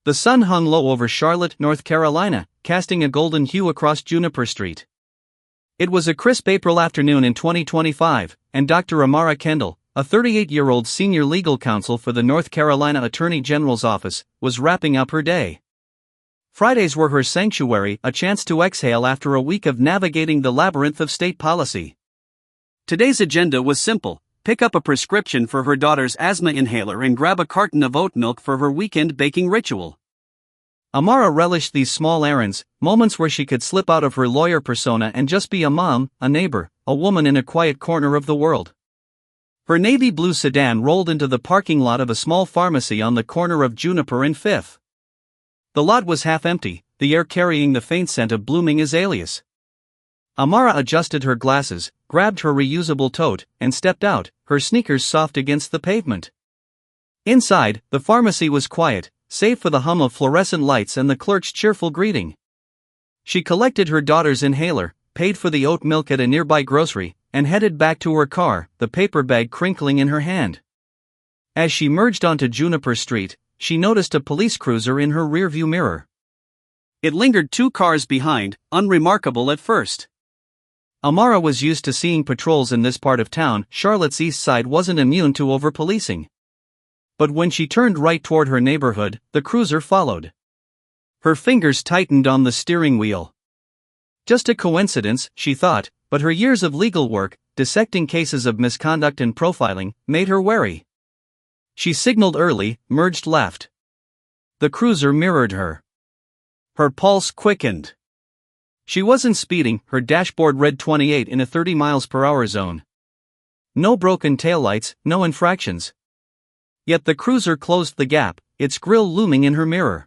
The sun hung low over Charlotte, North Carolina, casting a golden hue across Juniper Street. It was a crisp April afternoon in 2025, and Dr. Amara Kendall, a 38-year-old senior legal counsel for the North Carolina Attorney General's office, was wrapping up her day. Fridays were her sanctuary, a chance to exhale after a week of navigating the labyrinth of state policy. Today's agenda was simple: pick up a prescription for her daughter's asthma inhaler and grab a carton of oat milk for her weekend baking ritual. Amara relished these small errands, moments where she could slip out of her lawyer persona and just be a mom, a neighbor, a woman in a quiet corner of the world. Her navy blue sedan rolled into the parking lot of a small pharmacy on the corner of Juniper and 5th. The lot was half empty, the air carrying the faint scent of blooming azaleas. Amara adjusted her glasses, grabbed her reusable tote, and stepped out, her sneakers soft against the pavement. Inside, the pharmacy was quiet, save for the hum of fluorescent lights and the clerk's cheerful greeting. She collected her daughter's inhaler, paid for the oat milk at a nearby grocery, and headed back to her car, the paper bag crinkling in her hand. As she merged onto Juniper Street, she noticed a police cruiser in her rearview mirror. It lingered 2 cars behind, unremarkable at first. Amara was used to seeing patrols in this part of town. Charlotte's east side wasn't immune to over-policing. But when she turned right toward her neighborhood, the cruiser followed. Her fingers tightened on the steering wheel. Just a coincidence, she thought, but her years of legal work, dissecting cases of misconduct and profiling, made her wary. She signaled early, merged left. The cruiser mirrored her. Her pulse quickened. She wasn't speeding, her dashboard read 28 in a 30 miles per hour zone. No broken taillights, no infractions. Yet the cruiser closed the gap, its grille looming in her mirror.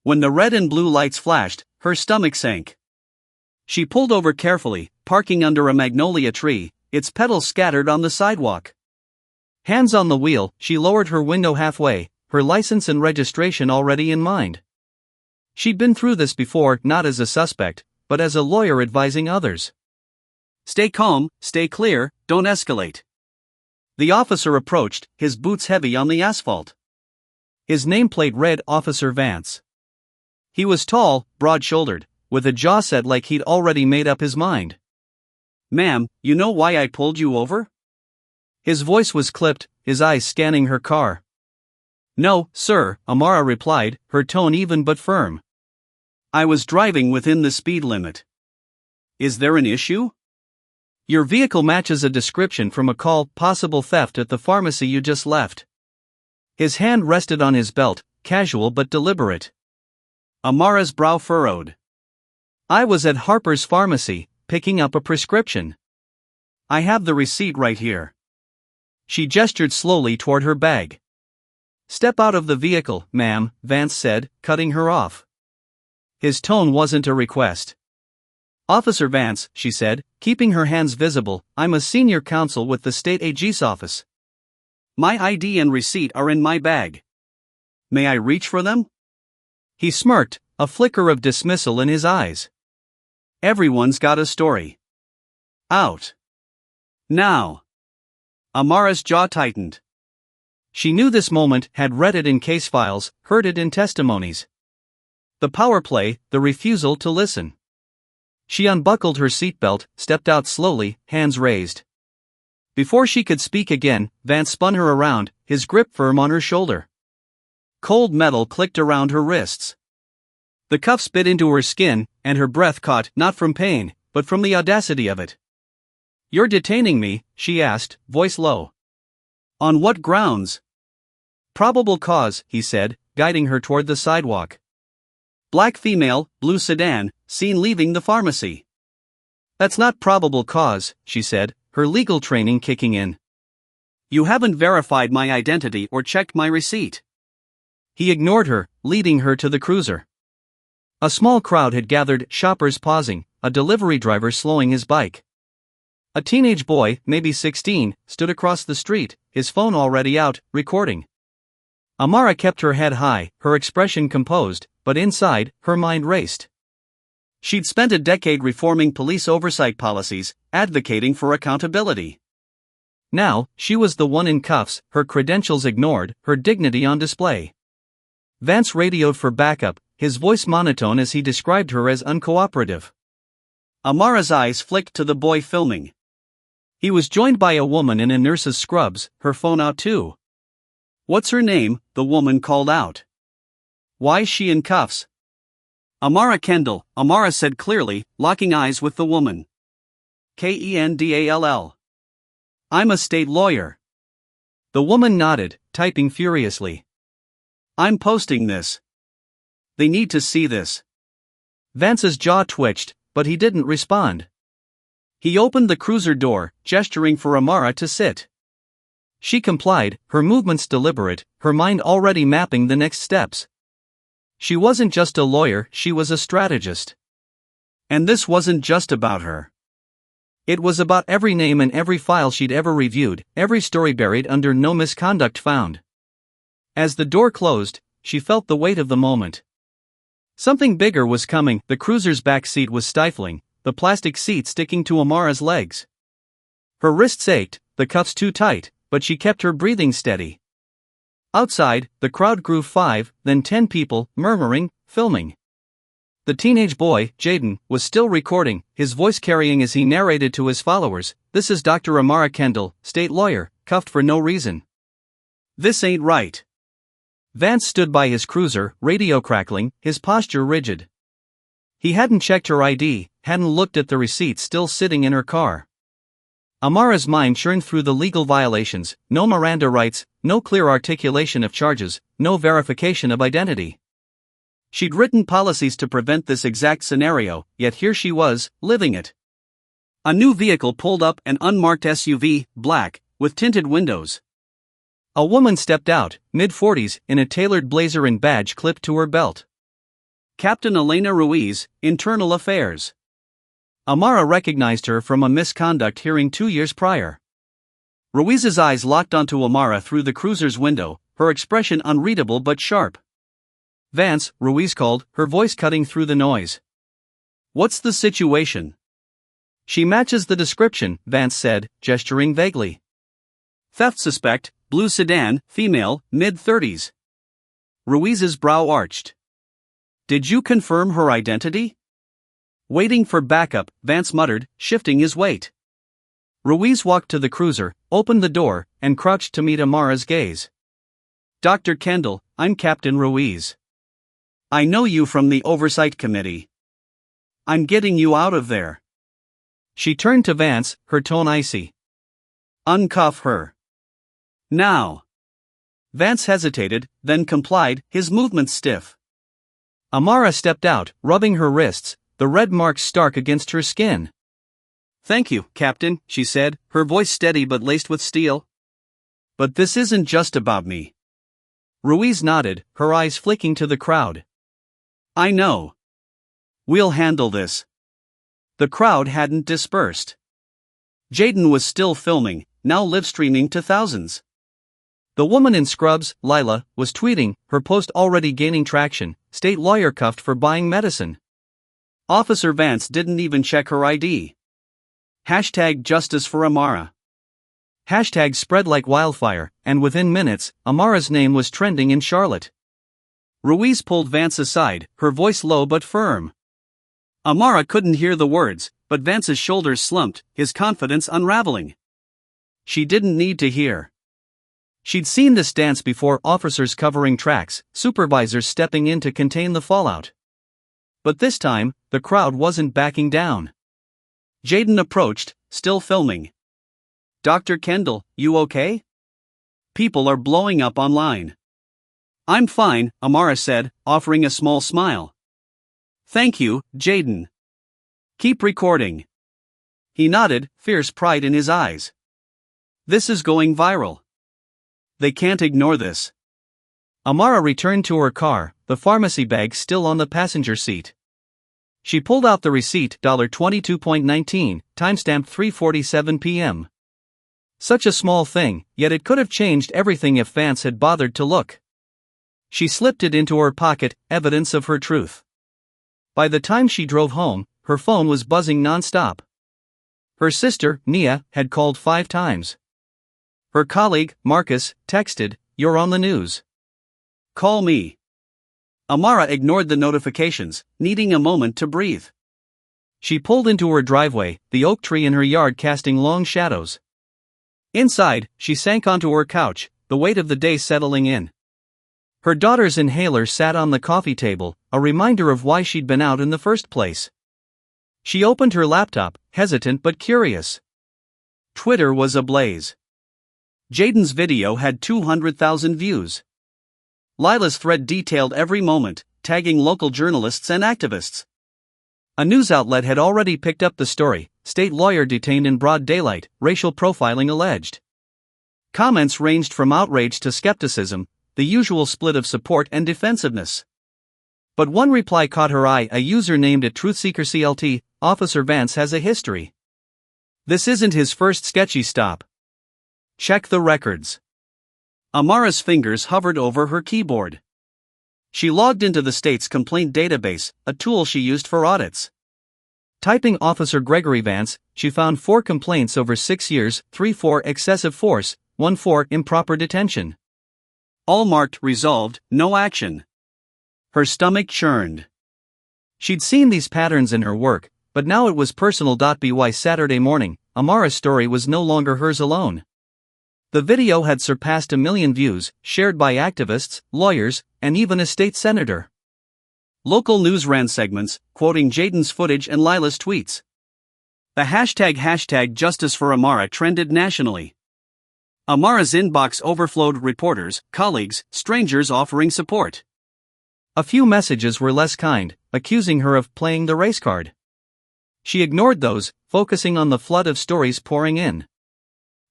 When the red and blue lights flashed, her stomach sank. She pulled over carefully, parking under a magnolia tree, its petals scattered on the sidewalk. Hands on the wheel, she lowered her window halfway, her license and registration already in mind. She'd been through this before, not as a suspect, but as a lawyer advising others. Stay calm, stay clear, don't escalate. The officer approached, his boots heavy on the asphalt. His nameplate read Officer Vance. He was tall, broad-shouldered, with a jaw set like he'd already made up his mind. "Ma'am, you know why I pulled you over?" His voice was clipped, his eyes scanning her car. "No, sir," Amara replied, her tone even but firm. "I was driving within the speed limit." "Is there an issue?" "Your vehicle matches a description from a call, possible theft at the pharmacy you just left." His hand rested on his belt, casual but deliberate. Amara's brow furrowed. "I was at Harper's Pharmacy, picking up a prescription. I have the receipt right here." She gestured slowly toward her bag. "Step out of the vehicle, ma'am," Vance said, cutting her off. His tone wasn't a request. "Officer Vance," she said, keeping her hands visible, "I'm a senior counsel with the state AG's office. My ID and receipt are in my bag. May I reach for them?" He smirked, a flicker of dismissal in his eyes. "Everyone's got a story. Out. Now." Amara's jaw tightened. She knew this moment, had read it in case files, heard it in testimonies. The power play, the refusal to listen. She unbuckled her seatbelt, stepped out slowly, hands raised. Before she could speak again, Vance spun her around, his grip firm on her shoulder. Cold metal clicked around her wrists. The cuffs bit into her skin, and her breath caught, not from pain, but from the audacity of it. "You're detaining me," she asked, voice low. "On what grounds?" "Probable cause," he said, guiding her toward the sidewalk. "Black female, blue sedan, seen leaving the pharmacy." "That's not probable cause," she said, her legal training kicking in. "You haven't verified my identity or checked my receipt." He ignored her, leading her to the cruiser. A small crowd had gathered, shoppers pausing, a delivery driver slowing his bike. A teenage boy, maybe 16, stood across the street, his phone already out, recording. Amara kept her head high, her expression composed, but inside, her mind raced. She'd spent a decade reforming police oversight policies, advocating for accountability. Now, she was the one in cuffs, her credentials ignored, her dignity on display. Vance radioed for backup, his voice monotone as he described her as uncooperative. Amara's eyes flicked to the boy filming. He was joined by a woman in a nurse's scrubs, her phone out too. "What's her name?" the woman called out. "Why's she in cuffs?" "Amara Kendall," Amara said clearly, locking eyes with the woman. "Kendall. I'm a state lawyer." The woman nodded, typing furiously. "I'm posting this. They need to see this." Vance's jaw twitched, but he didn't respond. He opened the cruiser door, gesturing for Amara to sit. She complied, her movements deliberate, her mind already mapping the next steps. She wasn't just a lawyer, she was a strategist. And this wasn't just about her. It was about every name and every file she'd ever reviewed, every story buried under "no misconduct found." As the door closed, she felt the weight of the moment. Something bigger was coming. The cruiser's back seat was stifling, the plastic seat sticking to Amara's legs. Her wrists ached, the cuffs too tight, but she kept her breathing steady. Outside, the crowd grew 5, then 10 people, murmuring, filming. The teenage boy, Jaden, was still recording, his voice carrying as he narrated to his followers, "This is Dr. Amara Kendall, state lawyer, cuffed for no reason. This ain't right." Vance stood by his cruiser, radio crackling, his posture rigid. He hadn't checked her ID, hadn't looked at the receipt still sitting in her car. Amara's mind churned through the legal violations: no Miranda rights, no clear articulation of charges, no verification of identity. She'd written policies to prevent this exact scenario, yet here she was, living it. A new vehicle pulled up, an unmarked SUV, black, with tinted windows. A woman stepped out, mid-40s, in a tailored blazer and badge clipped to her belt. Captain Elena Ruiz, Internal Affairs. Amara recognized her from a misconduct hearing 2 years prior. Ruiz's eyes locked onto Amara through the cruiser's window, her expression unreadable but sharp. "Vance," Ruiz called, her voice cutting through the noise. "What's the situation?" "She matches the description," Vance said, gesturing vaguely. "Theft suspect, blue sedan, female, mid-30s. Ruiz's brow arched. "Did you confirm her identity?" Waiting for backup, Vance muttered, shifting his weight. Ruiz walked to the cruiser, opened the door, and crouched to meet Amara's gaze. "Dr. Kendall, I'm Captain Ruiz. I know you from the Oversight Committee. I'm getting you out of there." She turned to Vance, her tone icy. "Uncuff her. Now." Vance hesitated, then complied, his movements stiff. Amara stepped out, rubbing her wrists, the red marks stark against her skin. "Thank you, Captain," she said, her voice steady but laced with steel. "But this isn't just about me." Ruiz nodded, her eyes flicking to the crowd. "I know. We'll handle this." The crowd hadn't dispersed. Jaden was still filming, now live-streaming to thousands. The woman in scrubs, Lila, was tweeting, her post already gaining traction: "State lawyer cuffed for buying medicine. Officer Vance didn't even check her ID. Hashtag justice for Amara." Hashtag spread like wildfire, and within minutes, Amara's name was trending in Charlotte. Ruiz pulled Vance aside, her voice low but firm. Amara couldn't hear the words, but Vance's shoulders slumped, his confidence unraveling. She didn't need to hear. She'd seen this dance before: officers covering tracks, supervisors stepping in to contain the fallout. But this time, the crowd wasn't backing down. Jaden approached, still filming. "Dr. Kendall, you okay? People are blowing up online." "I'm fine," Amara said, offering a small smile. "Thank you, Jaden. Keep recording." He nodded, fierce pride in his eyes. "This is going viral. They can't ignore this." Amara returned to her car, the pharmacy bag still on the passenger seat. She pulled out the receipt, $22.19, timestamp 3:47 p.m. Such a small thing, yet it could have changed everything if Vance had bothered to look. She slipped it into her pocket, evidence of her truth. By the time she drove home, her phone was buzzing non-stop. Her sister, Nia, had called 5 times. Her colleague, Marcus, texted, "You're on the news. Call me." Amara ignored the notifications, needing a moment to breathe. She pulled into her driveway, the oak tree in her yard casting long shadows. Inside, she sank onto her couch, the weight of the day settling in. Her daughter's inhaler sat on the coffee table, a reminder of why she'd been out in the first place. She opened her laptop, hesitant but curious. Twitter was ablaze. Jaden's video had 200,000 views. Lila's thread detailed every moment, tagging local journalists and activists. A news outlet had already picked up the story: state lawyer detained in broad daylight, racial profiling alleged. Comments ranged from outrage to skepticism, the usual split of support and defensiveness. But one reply caught her eye, a user named @TruthSeekerCLT, "Officer Vance has a history. This isn't his first sketchy stop. Check the records." Amara's fingers hovered over her keyboard. She logged into the state's complaint database, a tool she used for audits. Typing Officer Gregory Vance, she found 4 complaints over 6 years, 3 for excessive force, 1 for improper detention. All marked resolved, no action. Her stomach churned. She'd seen these patterns in her work, but now it was personal. By Saturday morning, Amara's story was no longer hers alone. The video had surpassed 1 million views, shared by activists, lawyers, and even a state senator. Local news ran segments, quoting Jaden's footage and Lila's tweets. The hashtag Justice for Amara trended nationally. Amara's inbox overflowed: reporters, colleagues, strangers offering support. A few messages were less kind, accusing her of playing the race card. She ignored those, focusing on the flood of stories pouring in.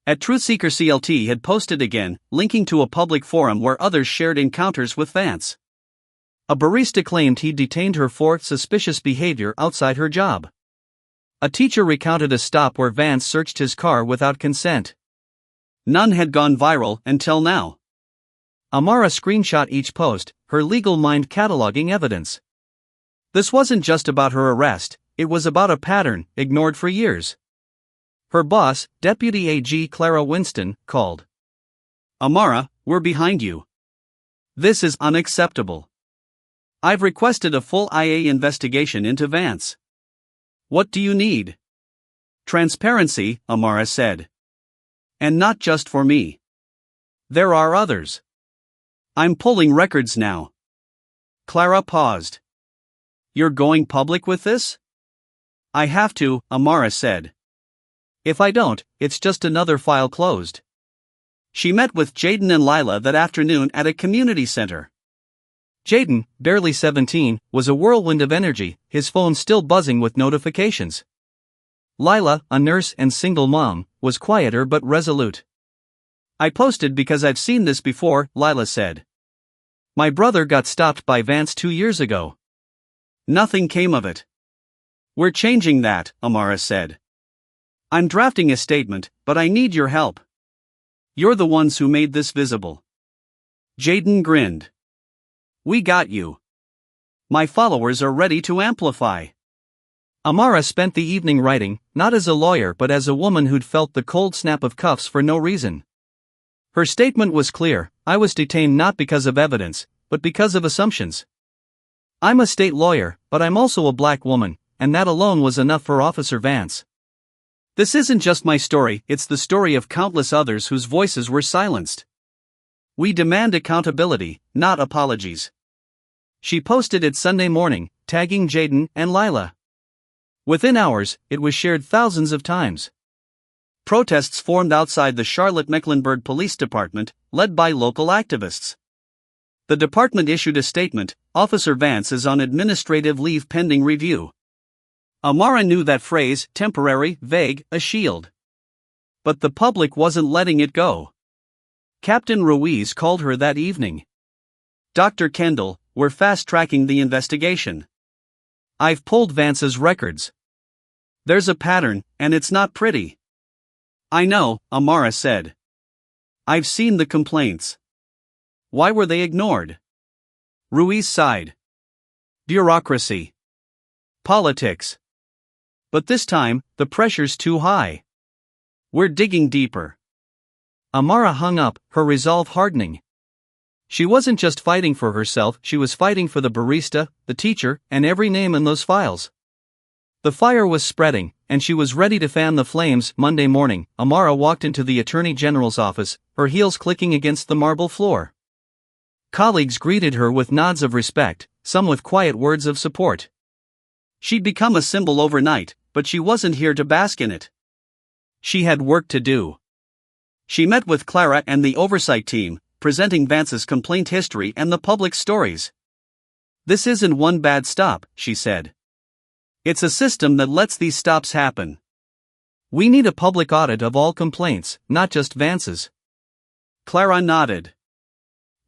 @TruthSeekerCLT had posted again, linking to a public forum where others shared encounters with Vance. A barista claimed he'd detained her for suspicious behavior outside her job. A teacher recounted a stop where Vance searched his car without consent. None had gone viral until now. Amara screenshot each post, her legal mind cataloging evidence. This wasn't just about her arrest, it was about a pattern, ignored for years. Her boss, Deputy AG Clara Winston, called. "Amara, we're behind you. This is unacceptable. I've requested a full IA investigation into Vance. What do you need?" "Transparency," Amara said. "And not just for me. There are others. I'm pulling records now." Clara paused. "You're going public with this?" "I have to," Amara said. "If I don't, it's just another file closed." She met with Jaden and Lila that afternoon at a community center. Jaden, barely 17, was a whirlwind of energy, his phone still buzzing with notifications. Lila, a nurse and single mom, was quieter but resolute. "I posted because I've seen this before," Lila said. "My brother got stopped by Vance 2 years ago. Nothing came of it." "We're changing that," Amara said. "I'm drafting a statement, but I need your help. You're the ones who made this visible." Jaden grinned. "We got you. My followers are ready to amplify." Amara spent the evening writing, not as a lawyer but as a woman who'd felt the cold snap of cuffs for no reason. Her statement was clear: I was detained not because of evidence, but because of assumptions. I'm a state lawyer, but I'm also a black woman, and that alone was enough for Officer Vance. This isn't just my story, it's the story of countless others whose voices were silenced. We demand accountability, not apologies. She posted it Sunday morning, tagging Jaden and Lila. Within hours, it was shared thousands of times. Protests formed outside the Charlotte-Mecklenburg Police Department, led by local activists. The department issued a statement: Officer Vance is on administrative leave pending review. Amara knew that phrase: temporary, vague, a shield. But the public wasn't letting it go. Captain Ruiz called her that evening. "Dr. Kendall, we're fast-tracking the investigation. I've pulled Vance's records. There's a pattern, and it's not pretty." "I know," Amara said. "I've seen the complaints. Why were they ignored?" Ruiz sighed. "Bureaucracy. Politics. But this time, the pressure's too high. We're digging deeper." Amara hung up, her resolve hardening. She wasn't just fighting for herself, she was fighting for the barista, the teacher, and every name in those files. The fire was spreading, and she was ready to fan the flames. Monday morning, Amara walked into the Attorney General's office, her heels clicking against the marble floor. Colleagues greeted her with nods of respect, some with quiet words of support. She'd become a symbol overnight, but she wasn't here to bask in it. She had work to do. She met with Clara and the oversight team, presenting Vance's complaint history and the public's stories. "This isn't one bad stop," she said. "It's a system that lets these stops happen. We need a public audit of all complaints, not just Vance's." Clara nodded.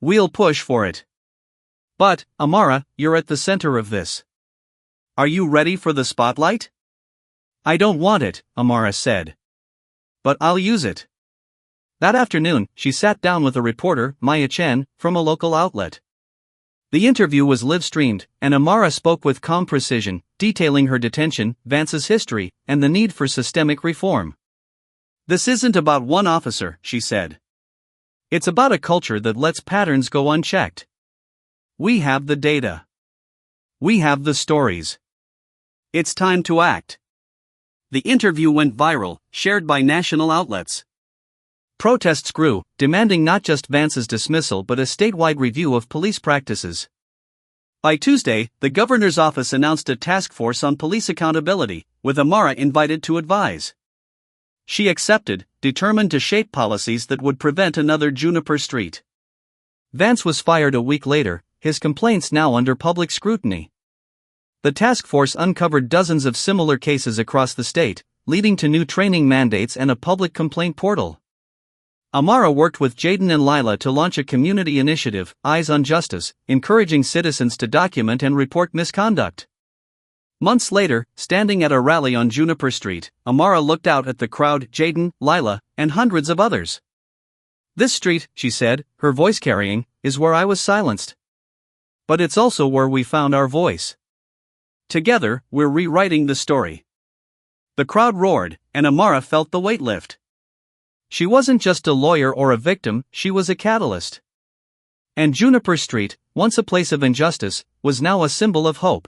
"We'll push for it. But, Amara, you're at the center of this. Are you ready for the spotlight?" "I don't want it," Amara said. "But I'll use it." That afternoon, she sat down with a reporter, Maya Chen, from a local outlet. The interview was live-streamed, and Amara spoke with calm precision, detailing her detention, Vance's history, and the need for systemic reform. "This isn't about one officer," she said. "It's about a culture that lets patterns go unchecked. We have the data. We have the stories. It's time to act." The interview went viral, shared by national outlets. Protests grew, demanding not just Vance's dismissal but a statewide review of police practices. By Tuesday, the governor's office announced a task force on police accountability, with Amara invited to advise. She accepted, determined to shape policies that would prevent another Juniper Street. Vance was fired a week later, his complaints now under public scrutiny. The task force uncovered dozens of similar cases across the state, leading to new training mandates and a public complaint portal. Amara worked with Jaden and Lila to launch a community initiative, Eyes on Justice, encouraging citizens to document and report misconduct. Months later, standing at a rally on Juniper Street, Amara looked out at the crowd, Jaden, Lila, and hundreds of others. "This street," she said, her voice carrying, "is where I was silenced. But it's also where we found our voice. Together, we're rewriting the story." The crowd roared, and Amara felt the weight lift. She wasn't just a lawyer or a victim, she was a catalyst. And Juniper Street, once a place of injustice, was now a symbol of hope.